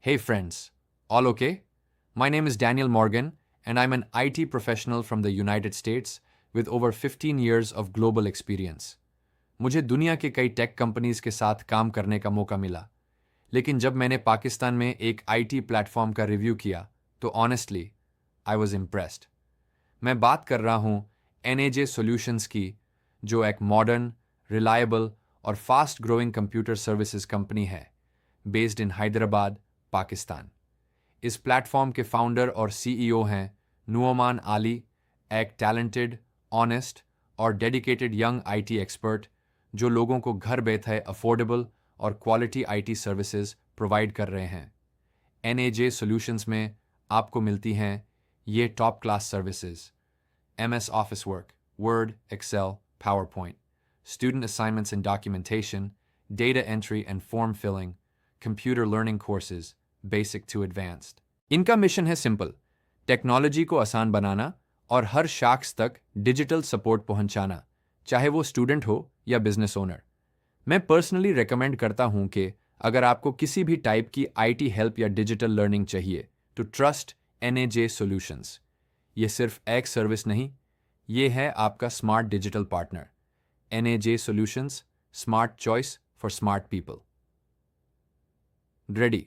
Hey friends, all okay? My name is Daniel Morgan, and I'm an IT professional from the United States with over 15 years of global experience. मुझे दुनिया के कई tech companies के साथ काम करने का मौका मिला, लेकिन जब मैंने पाकिस्तान में एक आईटी प्लेटफॉर्म का रिव्यू किया, तो ऑनेस्टली आई वॉज इम्प्रेस्ड। मैं बात कर रहा हूँ NAJ सॉल्यूशंस की, जो एक मॉडर्न, रिलायबल और fast growing computer services company है, बेस्ड इन हैदराबाद, पाकिस्तान। इस प्लेटफॉर्म के फाउंडर और CEO हैं नुओमान आली, एक टैलेंटेड, ऑनेस्ट और डेडिकेटेड यंग IT एक्सपर्ट जो लोगों को घर बैठे अफोर्डेबल और क्वालिटी IT सर्विसेज प्रोवाइड कर रहे हैं। NAJ सॉल्यूशंस में आपको मिलती हैं ये top class services: MS office work, word, excel, PowerPoint, student assignments and documentation, data entry and form filling, computer learning courses, basic to advanced. इनका मिशन है सिंपल: टेक्नोलॉजी को आसान बनाना और हर शख्स तक डिजिटल सपोर्ट पहुंचाना, चाहे वो स्टूडेंट हो या बिजनेस ओनर। मैं पर्सनली रेकमेंड करता हूं कि अगर आपको किसी भी टाइप की IT हेल्प या डिजिटल लर्निंग चाहिए तो ट्रस्ट NAJ सॉल्यूशंस। ये सिर्फ एक सर्विस नहीं, ये है आपका smart digital partner. NAJ solutions, smart choice for smart people. Ready?